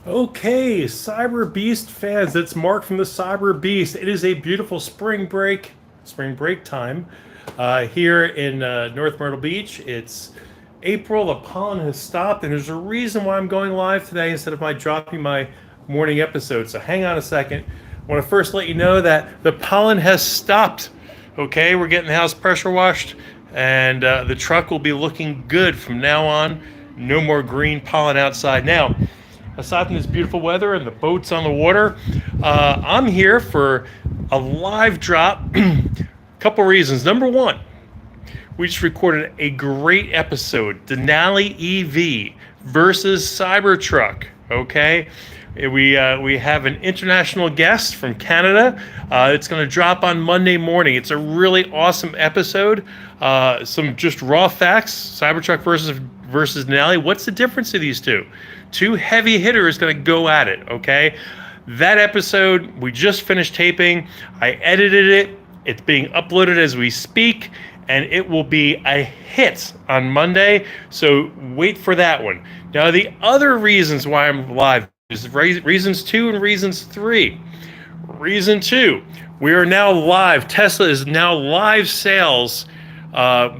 Okay, Cyberbeast fans, it's Mark from the Cyberbeast. It is a beautiful spring break time here in North Myrtle Beach. It's April, the pollen has stopped, and there's a reason why I'm going live today instead of dropping my morning episode. So hang on a second. I want to first let you know that the pollen has stopped. Okay, we're getting the house pressure washed, and the truck will be looking good from now on. No more green pollen outside. Now, aside from this beautiful weather and the boats on the water, I'm here for a live drop. Couple reasons. Number one, we just recorded a great episode, Denali EV versus Cybertruck. Okay, we have an international guest from Canada. It's going to drop on Monday morning. It's a really awesome episode. Some just raw facts: Cybertruck versus Denali. What's the difference of these two? Two heavy hitters going to go at it. Okay, that episode we just finished taping. I edited it. It's being uploaded as we speak, and it will be a hit on Monday. So wait for that one. Now, the other reasons why I'm live is reasons 2 and reasons 3. Reason 2, we are now live. Tesla is now live sales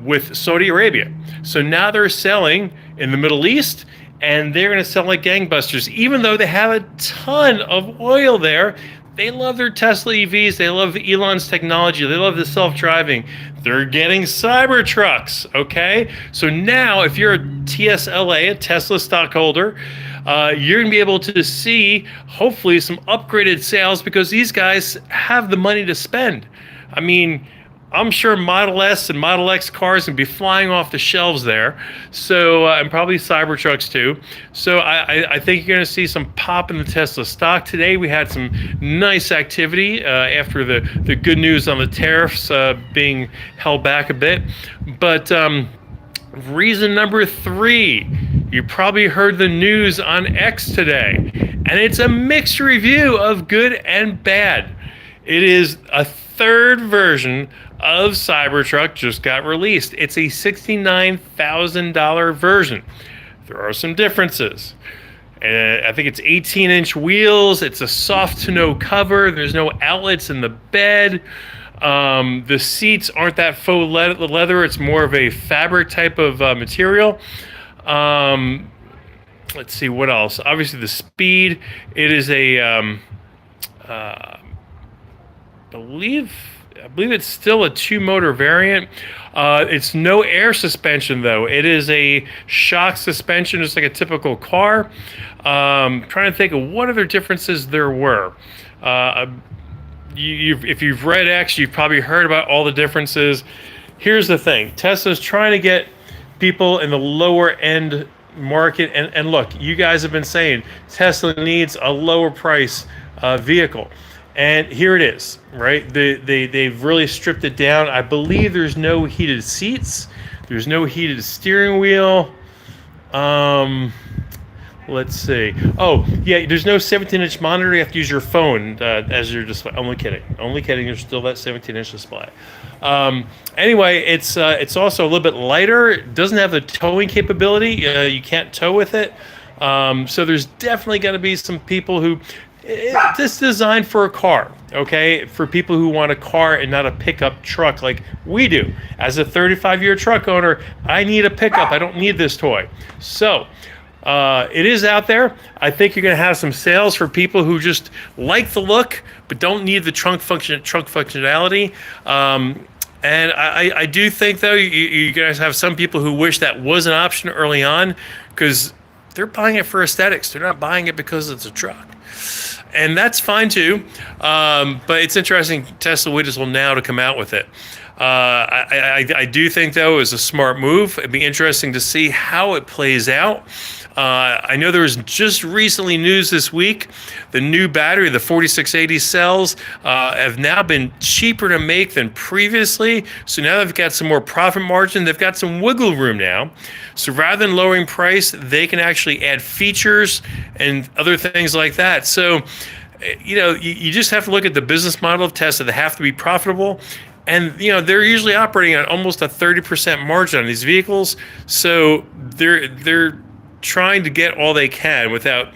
with Saudi Arabia. So now they're selling in the Middle East, and they're going to sell like gangbusters. Even though they have a ton of oil there, they love their Tesla EVs. They love Elon's technology. They love the self-driving. They're getting Cybertrucks, okay? So now, if you're a TSLA, a Tesla stockholder, you're going to be able to see, hopefully, some upgraded sales because these guys have the money to spend. I mean, I'm sure Model S and Model X cars can be flying off the shelves there. So, and probably Cybertrucks too. So I think you're going to see some pop in the Tesla stock. Today we had some nice activity after the good news on the tariffs being held back a bit. But reason number 3, you probably heard the news on X today. And it's a mixed review of good and bad. It is a third version of Cybertruck just got released. It's a $69,000 version. There are some differences. I think it's 18-inch wheels. It's a soft to no cover. There's no outlets in the bed. The seats aren't that faux leather. It's more of a fabric type of material. Let's see what else. Obviously, the speed. It is a I believe it's still a 2-motor variant. It's no air suspension, though. It is a shock suspension, just like a typical car. Trying to think of what other differences there were. If you've read X, you've probably heard about all the differences. Here's the thing. Tesla's trying to get people in the lower end market. And look, you guys have been saying Tesla needs a lower price vehicle. And here it is, right? They've really stripped it down. I believe there's no heated seats. There's no heated steering wheel. Let's see. Oh, yeah, there's no 17-inch monitor. You have to use your phone as your display. Only kidding. Only kidding. There's still that 17-inch display. Anyway, it's also a little bit lighter. It doesn't have the towing capability. You can't tow with it. So there's definitely going to be some people who... This is designed for a car, okay? For people who want a car and not a pickup truck like we do. As a 35-year truck owner, I need a pickup. I don't need this toy. So it is out there. I think you're going to have some sales for people who just like the look but don't need the trunk functionality. And I do think, though, you guys have some people who wish that was an option early on because they're buying it for aesthetics. They're not buying it because it's a truck. And that's fine too, but it's interesting Tesla waited until now to come out with it. I do think, though, it was a smart move. It'd be interesting to see how it plays out. I know there was just recently news this week. The new battery, the 4680 cells, have now been cheaper to make than previously. So now they've got some more profit margin. They've got some wiggle room now. So rather than lowering price, they can actually add features and other things like that. So, you just have to look at the business model of Tesla. They have to be profitable. And, they're usually operating at almost a 30% margin on these vehicles. So they're trying to get all they can without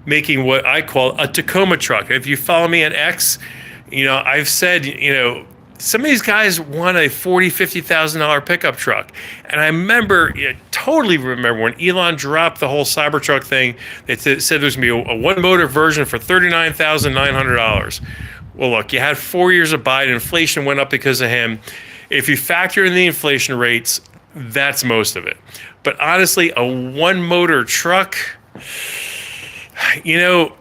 making what I call a Tacoma truck. If you follow me on X, I've said, some of these guys want a $40,000-$50,000 pickup truck. And I totally remember when Elon dropped the whole Cybertruck thing, they said there's going to be a one-motor version for $39,900. Well, look, you had 4 years of Biden. Inflation went up because of him. If you factor in the inflation rates, that's most of it. But honestly, a one-motor truck, we don't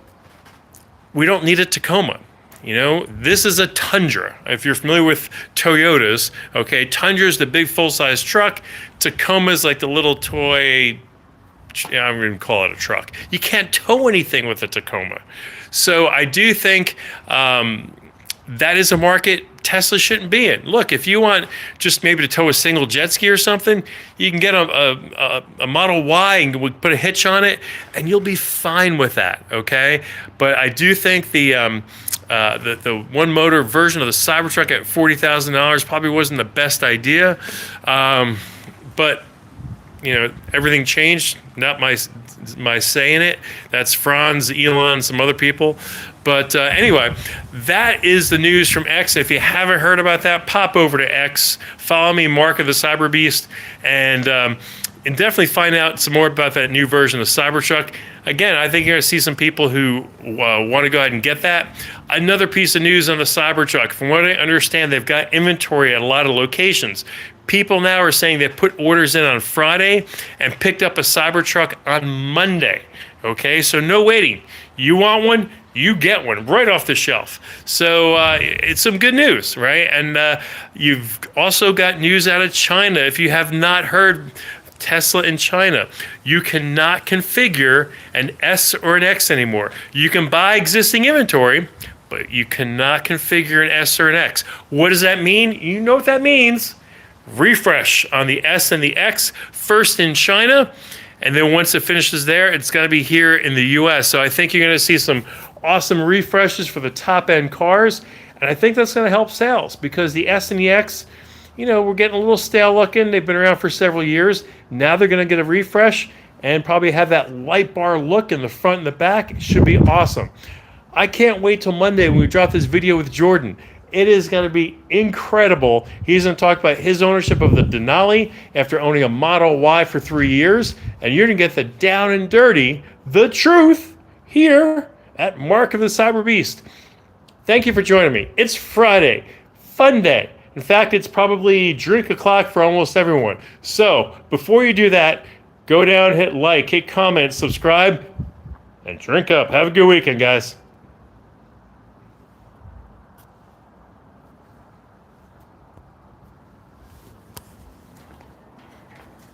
need a Tacoma. This is a Tundra. If you're familiar with Toyotas, okay, Tundra is the big full-size truck. Tacoma is like the little toy. I'm going to call it a truck. You can't tow anything with a Tacoma. So I do think that is a market Tesla shouldn't be in. Look, if you want just maybe to tow a single jet ski or something, you can get a Model Y and put a hitch on it, and you'll be fine with that, okay? But I do think the one motor version of the Cybertruck at $40,000 probably wasn't the best idea. But everything changed. Not my saying it. That's Franz, Elon, some other people. But anyway, that is the news from X. If you haven't heard about that, pop over to X. Follow me, Mark of the Cyberbeast, and definitely find out some more about that new version of the Cybertruck. Again, I think you're going to see some people who want to go ahead and get that. Another piece of news on the Cybertruck. From what I understand, they've got inventory at a lot of locations. People now are saying they put orders in on Friday and picked up a Cybertruck on Monday. Okay, so no waiting. You want one? You get one right off the shelf. So it's some good news, right? And you've also got news out of China. If you have not heard, Tesla in China, you cannot configure an S or an X anymore. You can buy existing inventory, but you cannot configure an S or an X. What does that mean? You know what that means. Refresh on the S and the X, first in China, and then once it finishes there, it's going to be here in the US. So I think you're going to see some awesome refreshes for the top-end cars, and I think that's going to help sales because the S and the X, we're getting a little stale looking. They've been around for several years. Now they're going to get a refresh and probably have that light bar look in the front and the back. It should be awesome. I can't wait till Monday when we drop this video with Jordan. It is going to be incredible. He's going to talk about his ownership of the Denali after owning a Model Y for 3 years. And you're going to get the down and dirty, the truth, here at Mark of the Cyberbeast. Thank you for joining me. It's Friday. Fun day. In fact, it's probably drink o'clock for almost everyone. So before you do that, go down, hit like, hit comment, subscribe, and drink up. Have a good weekend, guys.